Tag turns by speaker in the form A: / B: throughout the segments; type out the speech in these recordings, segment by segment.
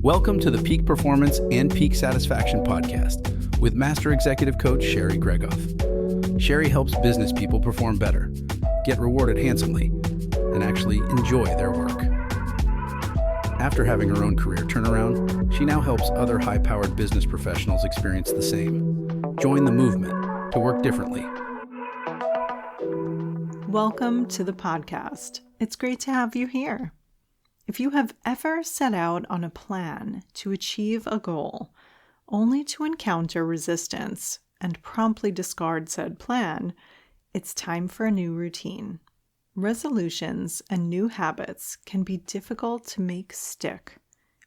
A: Welcome to the Peak Performance and Peak Satisfaction podcast with Master Executive Coach Sherry Gregoff. Sherry helps business people perform better, get rewarded handsomely, and actually enjoy their work. After having her own career turnaround, she now helps other high-powered business professionals experience the same. Join the movement to work differently.
B: Welcome to the podcast. It's great to have you here. If you have ever set out on a plan to achieve a goal, only to encounter resistance and promptly discard said plan, it's time for a new routine. Resolutions and new habits can be difficult to make stick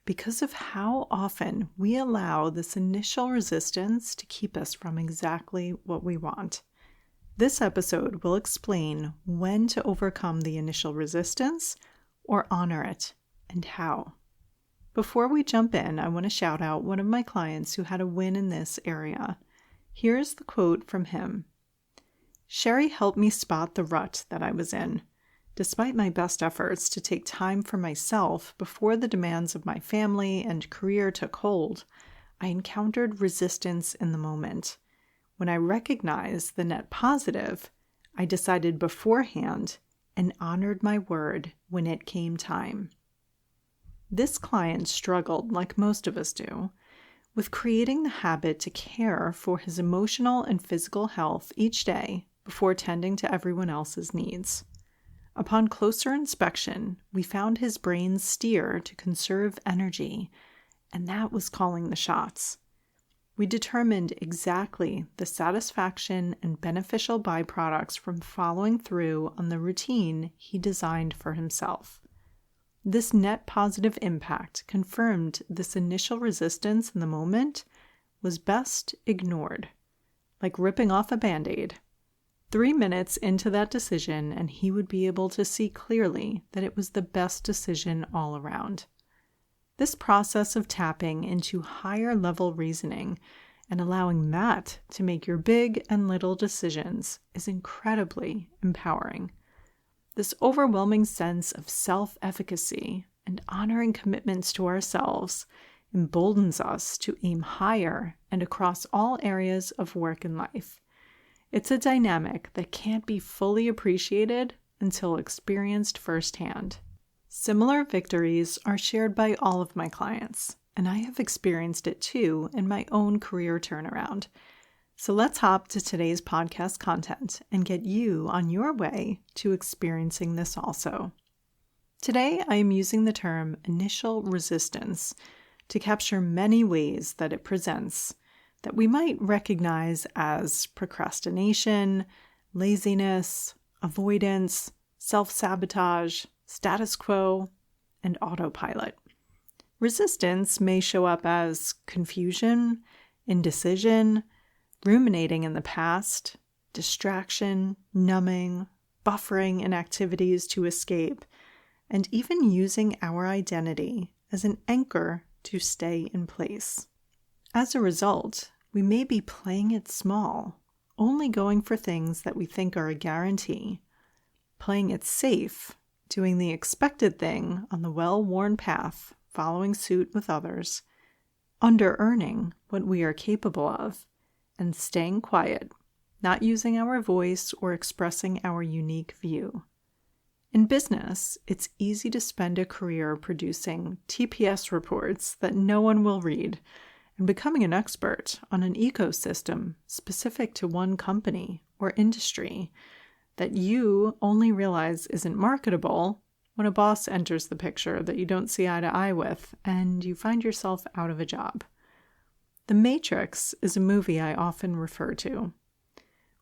B: because of how often we allow this initial resistance to keep us from exactly what we want. This episode will explain when to overcome the initial resistance or honor it, and how. Before we jump in, I want to shout out one of my clients who had a win in this area. Here's the quote from him. Sherry helped me spot the rut that I was in. Despite my best efforts to take time for myself before the demands of my family and career took hold, I encountered resistance in the moment. When I recognized the net positive, I decided beforehand and honored my word when it came time. This client struggled, like most of us do, with creating the habit to care for his emotional and physical health each day before tending to everyone else's needs. Upon closer inspection, we found his brain's steer to conserve energy, and that was calling the shots. We determined exactly the satisfaction and beneficial byproducts from following through on the routine he designed for himself. This net positive impact confirmed this initial resistance in the moment was best ignored, like ripping off a Band-Aid. 3 minutes into that decision, and he would be able to see clearly that it was the best decision all around. This process of tapping into higher level reasoning and allowing that to make your big and little decisions is incredibly empowering. This overwhelming sense of self-efficacy and honoring commitments to ourselves emboldens us to aim higher and across all areas of work and life. It's a dynamic that can't be fully appreciated until experienced firsthand. Similar victories are shared by all of my clients, and I have experienced it too in my own career turnaround. So let's hop to today's podcast content and get you on your way to experiencing this also. Today, I am using the term initial resistance to capture many ways that it presents that we might recognize as procrastination, laziness, avoidance, self-sabotage, status quo, and autopilot. Resistance may show up as confusion, indecision, ruminating in the past, distraction, numbing, buffering in activities to escape, and even using our identity as an anchor to stay in place. As a result, we may be playing it small, only going for things that we think are a guarantee, playing it safe, doing the expected thing on the well-worn path, following suit with others, under-earning what we are capable of, and staying quiet, not using our voice or expressing our unique view. In business, it's easy to spend a career producing TPS reports that no one will read, and becoming an expert on an ecosystem specific to one company or industry that you only realize isn't marketable when a boss enters the picture that you don't see eye to eye with and you find yourself out of a job. The Matrix is a movie I often refer to.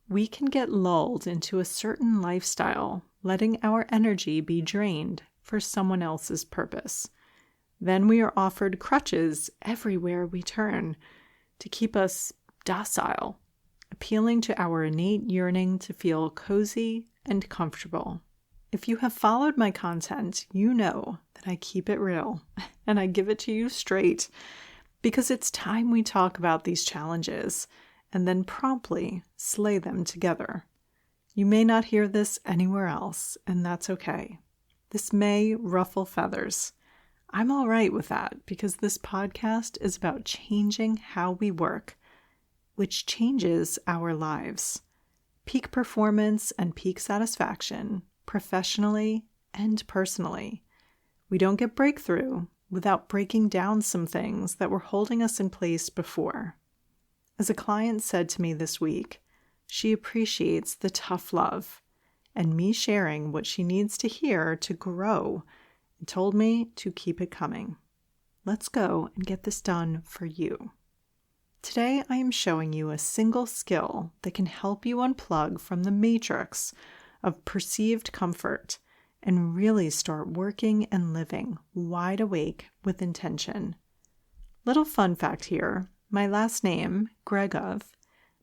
B: We can get lulled into a certain lifestyle, letting our energy be drained for someone else's purpose. Then we are offered crutches everywhere we turn to keep us docile, appealing to our innate yearning to feel cozy and comfortable. If you have followed my content, you know that I keep it real and I give it to you straight because it's time we talk about these challenges and then promptly slay them together. You may not hear this anywhere else, and that's okay. This may ruffle feathers. I'm all right with that because this podcast is about changing how we work, which changes our lives. Peak performance and peak satisfaction, professionally and personally. We don't get breakthrough without breaking down some things that were holding us in place before. As a client said to me this week, she appreciates the tough love and me sharing what she needs to hear to grow, and told me to keep it coming. Let's go and get this done for you. Today, I am showing you a single skill that can help you unplug from the matrix of perceived comfort and really start working and living wide awake with intention. Little fun fact here, my last name, Gregov,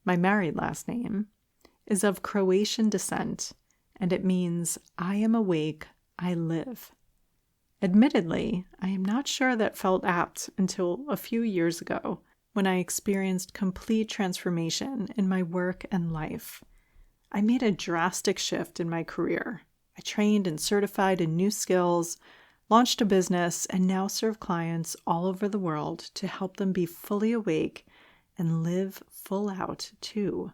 B: my married last name, is of Croatian descent, and it means I am awake, I live. Admittedly, I am not sure that felt apt until a few years ago when I experienced complete transformation in my work and life. I made a drastic shift in my career. I trained and certified in new skills, launched a business, and now serve clients all over the world to help them be fully awake and live full out too.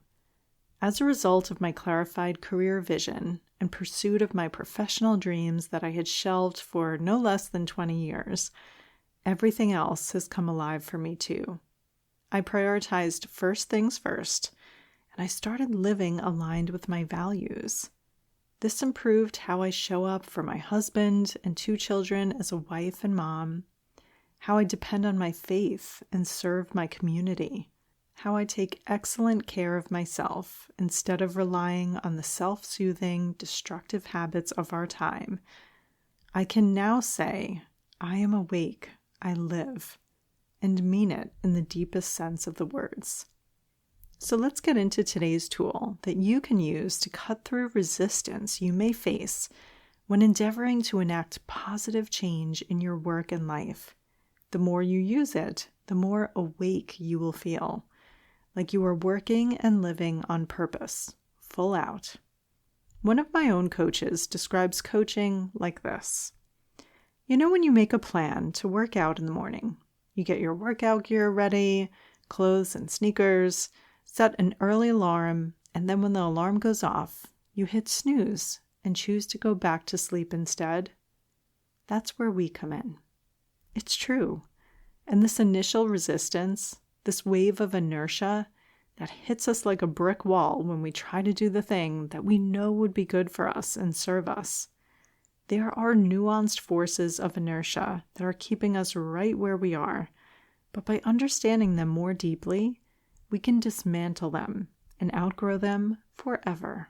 B: As a result of my clarified career vision and pursuit of my professional dreams that I had shelved for no less than 20 years, everything else has come alive for me too. I prioritized first things first, and I started living aligned with my values. This improved how I show up for my husband and 2 children as a wife and mom, how I depend on my faith and serve my community, how I take excellent care of myself instead of relying on the self-soothing, destructive habits of our time. I can now say, I am awake, I live, and mean it in the deepest sense of the words. So let's get into today's tool that you can use to cut through resistance you may face when endeavoring to enact positive change in your work and life. The more you use it, the more awake you will feel, like you are working and living on purpose, full out. One of my own coaches describes coaching like this. You know when you make a plan to work out in the morning, you get your workout gear ready, clothes and sneakers, set an early alarm, and then when the alarm goes off, you hit snooze and choose to go back to sleep instead? That's where we come in. It's true. And this initial resistance, this wave of inertia that hits us like a brick wall when we try to do the thing that we know would be good for us and serve us. There are nuanced forces of inertia that are keeping us right where we are, but by understanding them more deeply, we can dismantle them and outgrow them forever.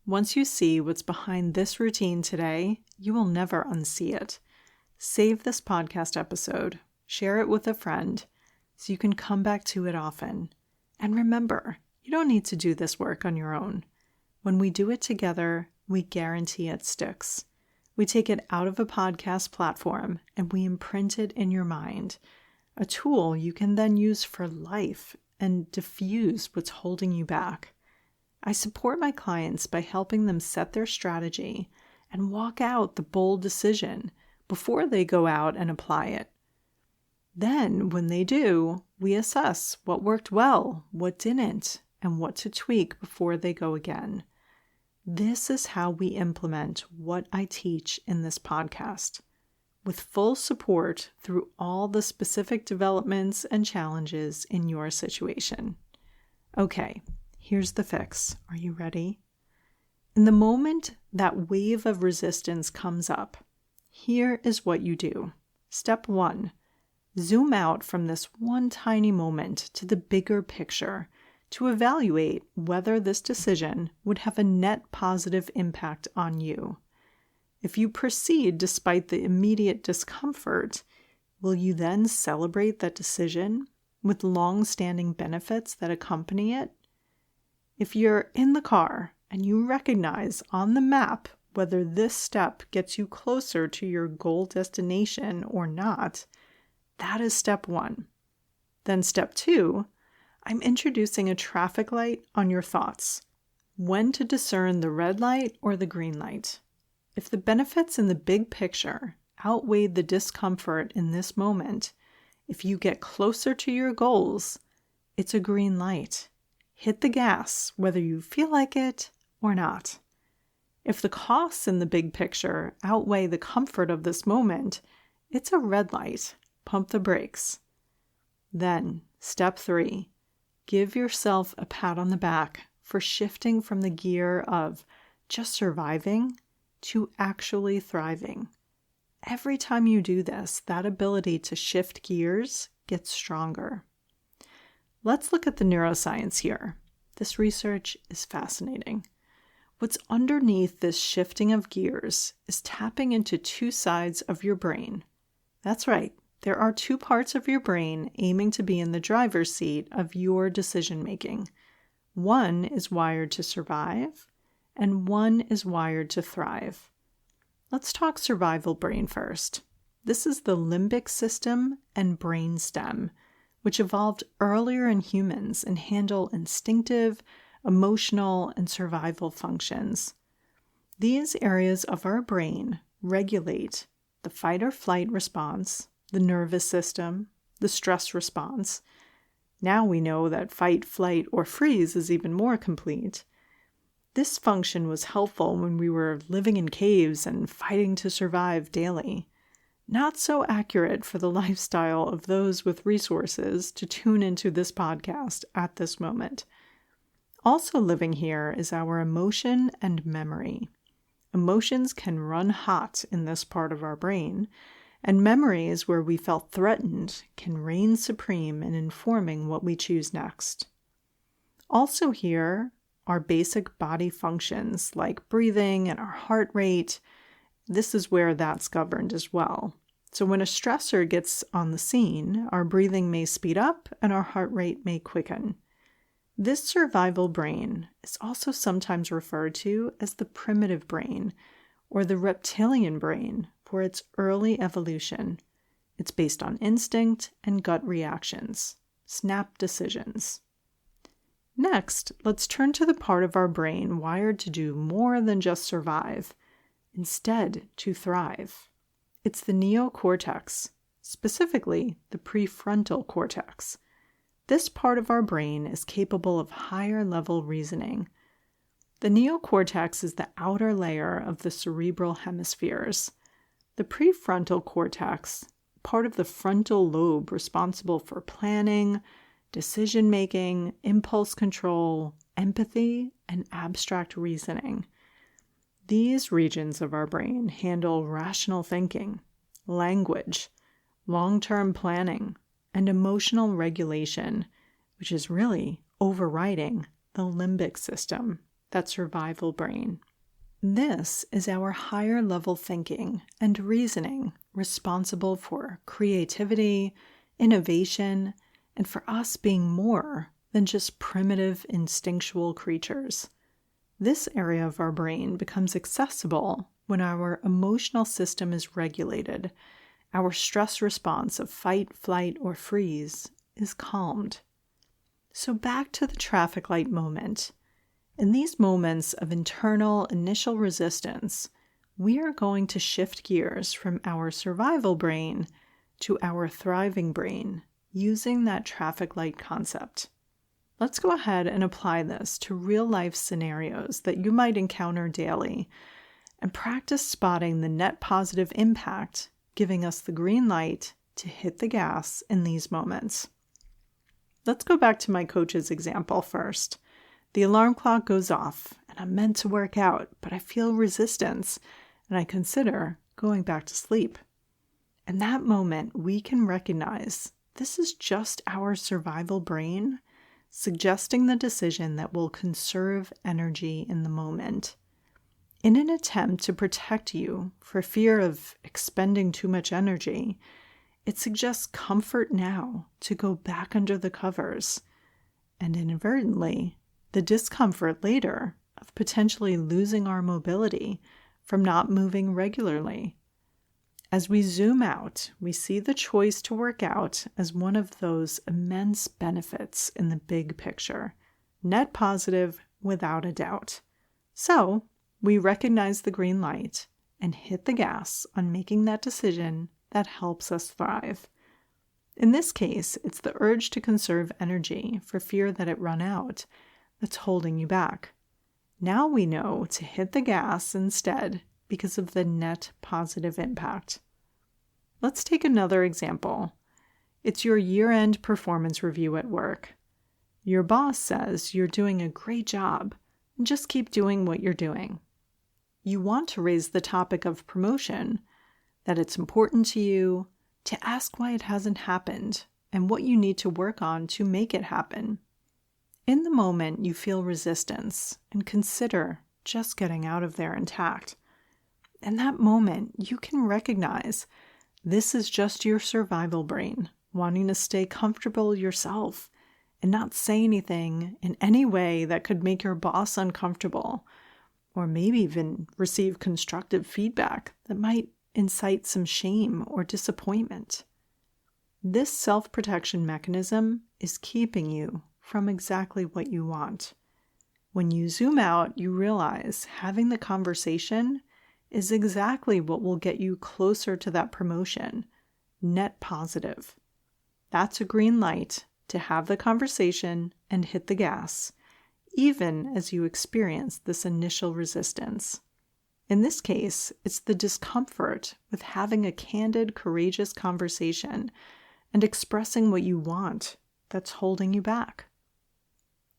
B: Once you see what's behind this routine today, you will never unsee it. Save this podcast episode, share it with a friend, so you can come back to it often. And remember, you don't need to do this work on your own. When we do it together, we guarantee it sticks. We take it out of a podcast platform and we imprint it in your mind, a tool you can then use for life and diffuse what's holding you back. I support my clients by helping them set their strategy and walk out the bold decision before they go out and apply it. Then, when they do, we assess what worked well, what didn't, and what to tweak before they go again. This is how we implement what I teach in this podcast, with full support through all the specific developments and challenges in your situation. Okay, here's the fix. Are you ready? In the moment that wave of resistance comes up, here is what you do. Step 1. Zoom out from this one tiny moment to the bigger picture to evaluate whether this decision would have a net positive impact on you. If you proceed despite the immediate discomfort, will you then celebrate that decision with long-standing benefits that accompany it? If you're in the car and you recognize on the map whether this step gets you closer to your goal destination or not, that is step 1. Then step 2, I'm introducing a traffic light on your thoughts. When to discern the red light or the green light. If the benefits in the big picture outweighed the discomfort in this moment, if you get closer to your goals, it's a green light. Hit the gas, whether you feel like it or not. If the costs in the big picture outweigh the comfort of this moment, it's a red light. Pump the brakes. Then, step 3, give yourself a pat on the back for shifting from the gear of just surviving to actually thriving. Every time you do this, that ability to shift gears gets stronger. Let's look at the neuroscience here. This research is fascinating. What's underneath this shifting of gears is tapping into 2 sides of your brain. That's right. There are 2 parts of your brain aiming to be in the driver's seat of your decision making. One is wired to survive, and one is wired to thrive. Let's talk survival brain first. This is the limbic system and brain stem, which evolved earlier in humans and handle instinctive, emotional, and survival functions. These areas of our brain regulate the fight or flight response, the nervous system, the stress response. Now we know that fight, flight, or freeze is even more complete. This function was helpful when we were living in caves and fighting to survive daily. Not so accurate for the lifestyle of those with resources to tune into this podcast at this moment. Also living here is our emotion and memory. Emotions can run hot in this part of our brain, and memories where we felt threatened can reign supreme in informing what we choose next. Also here are basic body functions like breathing and our heart rate. This is where that's governed as well. So when a stressor gets on the scene, our breathing may speed up and our heart rate may quicken. This survival brain is also sometimes referred to as the primitive brain or the reptilian brain for its early evolution. It's based on instinct and gut reactions, snap decisions. Next, let's turn to the part of our brain wired to do more than just survive, instead to thrive. It's the neocortex, specifically the prefrontal cortex. This part of our brain is capable of higher level reasoning. The neocortex is the outer layer of the cerebral hemispheres. The prefrontal cortex, part of the frontal lobe responsible for planning, decision-making, impulse control, empathy, and abstract reasoning. These regions of our brain handle rational thinking, language, long-term planning, and emotional regulation, which is really overriding the limbic system, that survival brain. This is our higher level thinking and reasoning responsible for creativity, innovation, and for us being more than just primitive instinctual creatures. This area of our brain becomes accessible when our emotional system is regulated, our stress response of fight, flight, or freeze is calmed. So back to the traffic light moment. In these moments of internal initial resistance, we are going to shift gears from our survival brain to our thriving brain using that traffic light concept. Let's go ahead and apply this to real-life scenarios that you might encounter daily and practice spotting the net positive impact, giving us the green light to hit the gas in these moments. Let's go back to my coach's example first. The alarm clock goes off and I'm meant to work out, but I feel resistance and I consider going back to sleep. In that moment, we can recognize this is just our survival brain suggesting the decision that will conserve energy in the moment. In an attempt to protect you for fear of expending too much energy, it suggests comfort now to go back under the covers, and inadvertently, the discomfort later of potentially losing our mobility from not moving regularly. As we zoom out, we see the choice to work out as one of those immense benefits in the big picture, net positive without a doubt. So, we recognize the green light and hit the gas on making that decision that helps us thrive. In this case, it's the urge to conserve energy for fear that it run out that's holding you back. Now we know to hit the gas instead because of the net positive impact. Let's take another example. It's your year-end performance review at work. Your boss says you're doing a great job and just keep doing what you're doing. You want to raise the topic of promotion, that it's important to you, to ask why it hasn't happened and what you need to work on to make it happen. In the moment, you feel resistance and consider just getting out of there intact. In that moment, you can recognize this is just your survival brain wanting to stay comfortable yourself and not say anything in any way that could make your boss uncomfortable, or maybe even receive constructive feedback that might incite some shame or disappointment. This self-protection mechanism is keeping you from exactly what you want. When you zoom out, you realize having the conversation is exactly what will get you closer to that promotion, net positive. That's a green light to have the conversation and hit the gas, even as you experience this initial resistance. In this case, it's the discomfort with having a candid, courageous conversation and expressing what you want that's holding you back.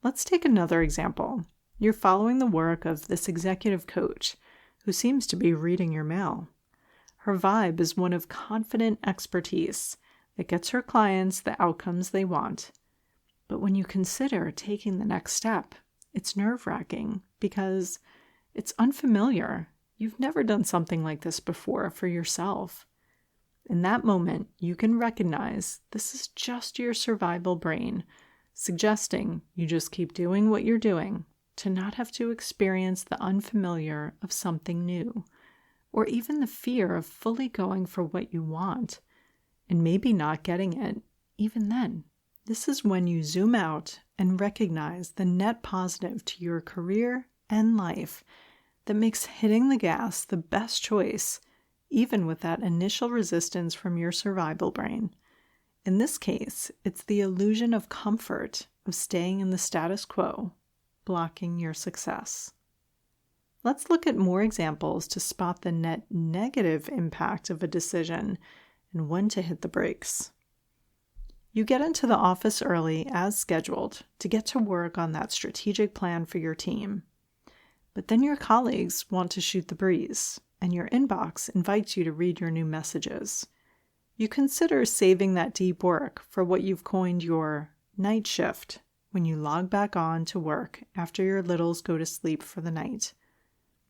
B: Let's take another example. You're following the work of this executive coach who seems to be reading your mail. Her vibe is one of confident expertise that gets her clients the outcomes they want. But when you consider taking the next step, it's nerve-wracking because it's unfamiliar. You've never done something like this before for yourself. In that moment, you can recognize this is just your survival brain, suggesting you just keep doing what you're doing to not have to experience the unfamiliar of something new, or even the fear of fully going for what you want, and maybe not getting it even then. This is when you zoom out and recognize the net positive to your career and life that makes hitting the gas the best choice, even with that initial resistance from your survival brain. In this case, it's the illusion of comfort of staying in the status quo, blocking your success. Let's look at more examples to spot the net negative impact of a decision and when to hit the brakes. You get into the office early as scheduled to get to work on that strategic plan for your team. But then your colleagues want to shoot the breeze, and your inbox invites you to read your new messages. You consider saving that deep work for what you've coined your night shift when you log back on to work after your littles go to sleep for the night.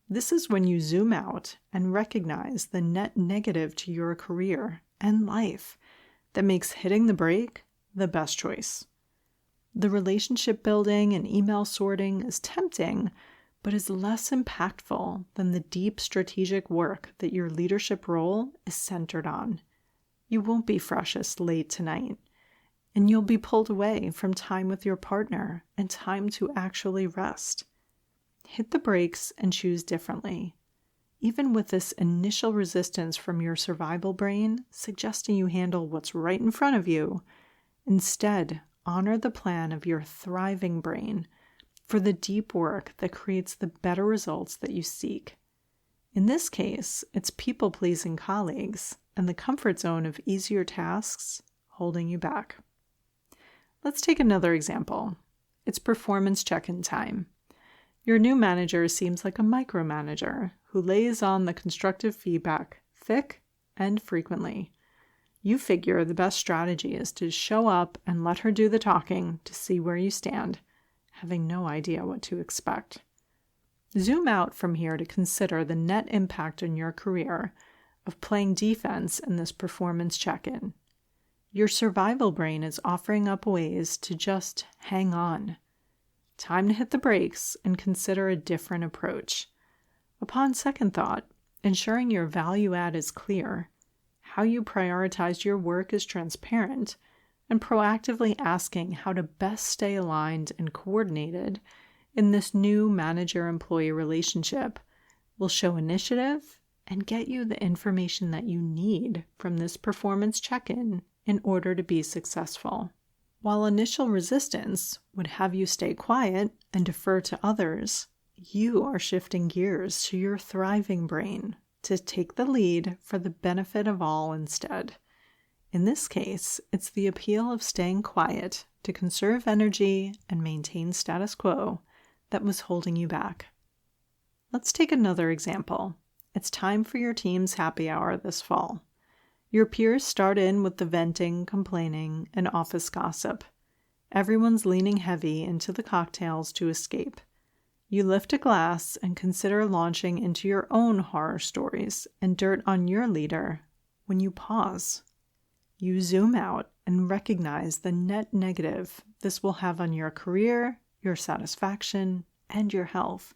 B: This is when you zoom out and recognize the net negative to your career and life that makes hitting the brake the best choice. The relationship building and email sorting is tempting, but is less impactful than the deep strategic work that your leadership role is centered on. You won't be freshest late tonight, and you'll be pulled away from time with your partner and time to actually rest. Hit the brakes and choose differently. Even with this initial resistance from your survival brain suggesting you handle what's right in front of you, instead honor the plan of your thriving brain for the deep work that creates the better results that you seek. In this case, it's people-pleasing colleagues and the comfort zone of easier tasks holding you back. Let's take another example. It's performance check-in time. Your new manager seems like a micromanager who lays on the constructive feedback thick and frequently. You figure the best strategy is to show up and let her do the talking to see where you stand, having no idea what to expect. Zoom out from here to consider the net impact on your career of playing defense in this performance check-in. Your survival brain is offering up ways to just hang on. Time to hit the brakes and consider a different approach. Upon second thought, ensuring your value add is clear, how you prioritize your work is transparent, and proactively asking how to best stay aligned and coordinated in this new manager-employee relationship will show initiative and get you the information that you need from this performance check-in in order to be successful. While initial resistance would have you stay quiet and defer to others, you are shifting gears to your thriving brain to take the lead for the benefit of all instead. In this case, it's the appeal of staying quiet to conserve energy and maintain status quo that was holding you back. Let's take another example. It's time for your team's happy hour this fall. Your peers start in with the venting, complaining, and office gossip. Everyone's leaning heavy into the cocktails to escape. You lift a glass and consider launching into your own horror stories and dirt on your leader when you pause. You zoom out and recognize the net negative this will have on your career, your satisfaction, and your health.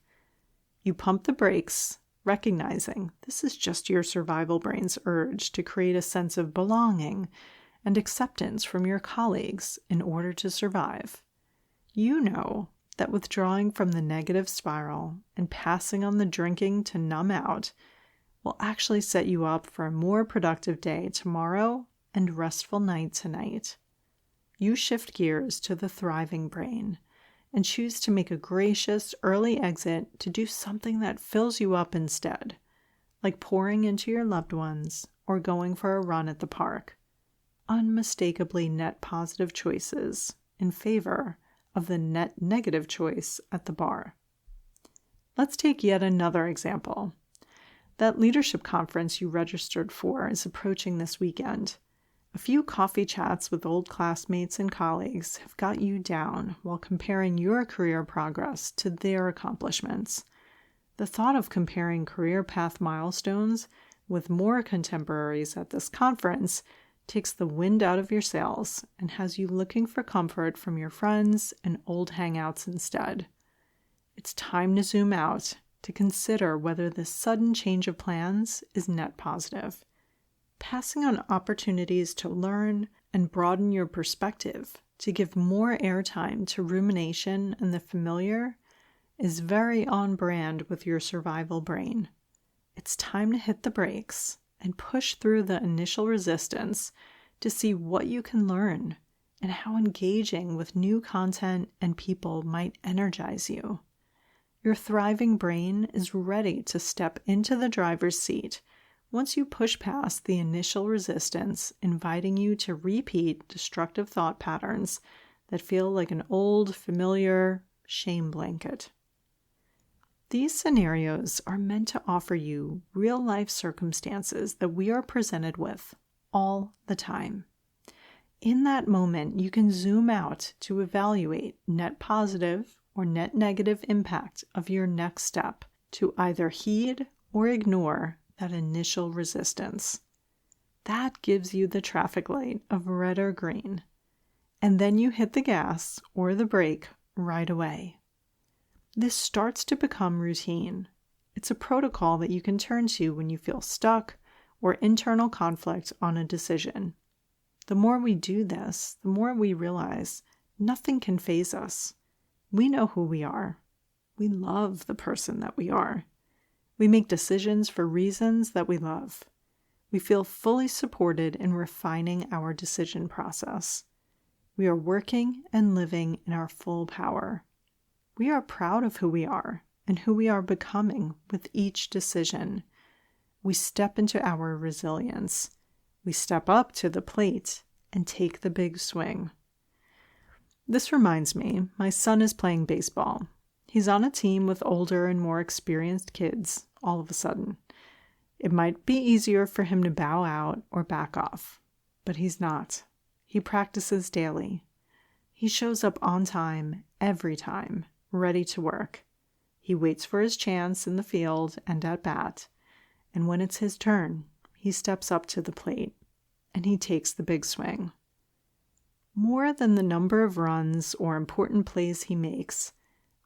B: You pump the brakes, recognizing this is just your survival brain's urge to create a sense of belonging and acceptance from your colleagues in order to survive. You know that withdrawing from the negative spiral and passing on the drinking to numb out will actually set you up for a more productive day tomorrow and restful night tonight. You shift gears to the thriving brain and choose to make a gracious early exit to do something that fills you up instead, like pouring into your loved ones or going for a run at the park. Unmistakably net positive choices in favor of the net negative choice at the bar. Let's take yet another example. That leadership conference you registered for is approaching this weekend. A few coffee chats with old classmates and colleagues have got you down while comparing your career progress to their accomplishments. The thought of comparing career path milestones with more contemporaries at this conference takes the wind out of your sails and has you looking for comfort from your friends and old hangouts instead. It's time to zoom out to consider whether this sudden change of plans is net positive. Passing on opportunities to learn and broaden your perspective to give more airtime to rumination and the familiar is very on brand with your survival brain. It's time to hit the brakes and push through the initial resistance to see what you can learn and how engaging with new content and people might energize you. Your thriving brain is ready to step into the driver's seat once you push past the initial resistance, inviting you to repeat destructive thought patterns that feel like an old, familiar shame blanket. These scenarios are meant to offer you real-life circumstances that we are presented with all the time. In that moment, you can zoom out to evaluate net positive or net negative impact of your next step to either heed or ignore that initial resistance. That gives you the traffic light of red or green, and then you hit the gas or the brake right away. This starts to become routine. It's a protocol that you can turn to when you feel stuck or internal conflict on a decision. The more we do this, the more we realize nothing can faze us. We know who we are. We love the person that we are. We make decisions for reasons that we love. We feel fully supported in refining our decision process. We are working and living in our full power. We are proud of who we are and who we are becoming with each decision. We step into our resilience. We step up to the plate and take the big swing. This reminds me, my son is playing baseball. He's on a team with older and more experienced kids all of a sudden. It might be easier for him to bow out or back off, but he's not. He practices daily. He shows up on time, every time, ready to work. He waits for his chance in the field and at bat, and when it's his turn, he steps up to the plate, and he takes the big swing. More than the number of runs or important plays he makes,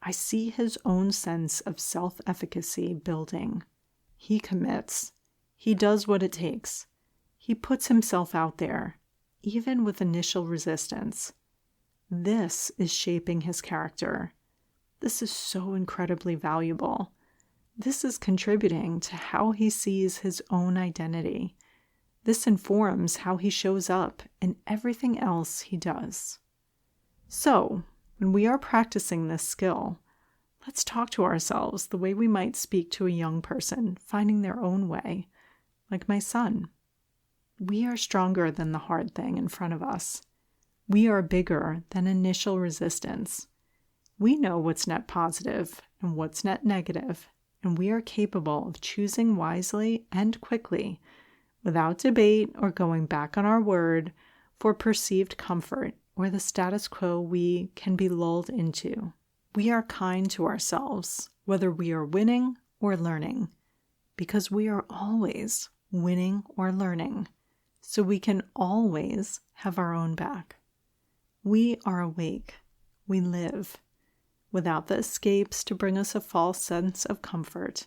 B: I see his own sense of self-efficacy building. He commits. He does what it takes. He puts himself out there, even with initial resistance. This is shaping his character. This is so incredibly valuable. This is contributing to how he sees his own identity. This informs how he shows up in everything else he does. So, when we are practicing this skill, let's talk to ourselves the way we might speak to a young person finding their own way, like my son. We are stronger than the hard thing in front of us. We are bigger than initial resistance. We know what's net positive and what's net negative, and we are capable of choosing wisely and quickly, without debate or going back on our word, for perceived comfort or the status quo we can be lulled into. We are kind to ourselves, whether we are winning or learning, because we are always winning or learning, so we can always have our own back. We are awake. We live. Without the escapes to bring us a false sense of comfort,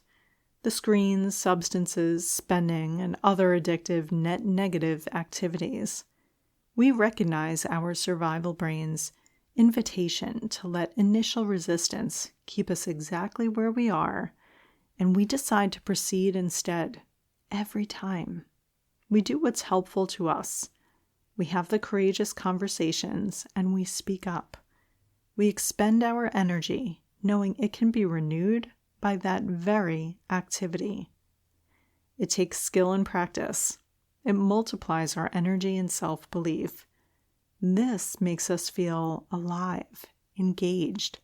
B: the screens, substances, spending, and other addictive net negative activities. We recognize our survival brain's invitation to let initial resistance keep us exactly where we are, and we decide to proceed instead every time. We do what's helpful to us. We have the courageous conversations, and we speak up. We expend our energy knowing it can be renewed by that very activity. It takes skill and practice. It multiplies our energy and self-belief. This makes us feel alive, engaged,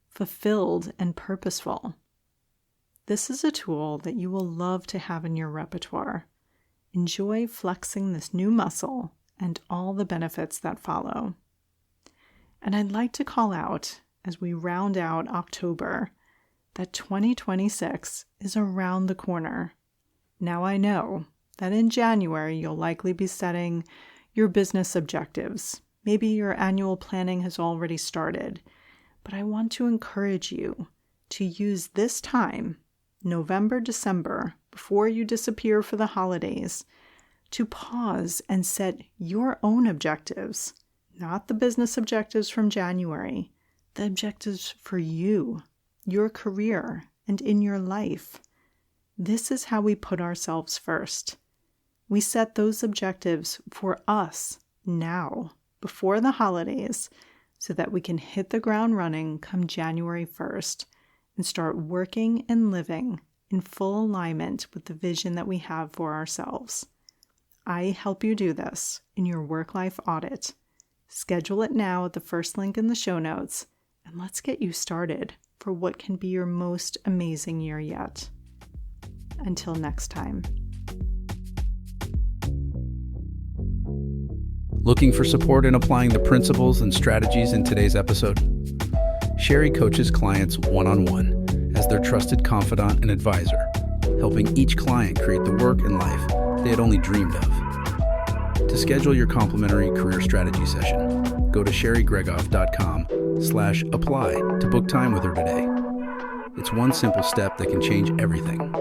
B: fulfilled, and purposeful. This is a tool that you will love to have in your repertoire. Enjoy flexing this new muscle and all the benefits that follow. And I'd like to call out, as we round out October, that 2026 is around the corner. Now I know that in January you'll likely be setting your business objectives. Maybe your annual planning has already started, but I want to encourage you to use this time, November, December, before you disappear for the holidays, to pause and set your own objectives, not the business objectives from January, the objectives for you, your career, and in your life. This is how we put ourselves first. We set those objectives for us now, before the holidays, so that we can hit the ground running come January 1st and start working and living in full alignment with the vision that we have for ourselves. I help you do this in your work-life audit. Schedule it now at the first link in the show notes, and let's get you started for what can be your most amazing year yet. Until next time.
A: Looking for support in applying the principles and strategies in today's episode? Sherry coaches clients one-on-one as their trusted confidant and advisor, helping each client create the work and life they had only dreamed of. To schedule your complimentary career strategy session, go to sherrygregoff.com/apply to book time with her today. It's one simple step that can change everything.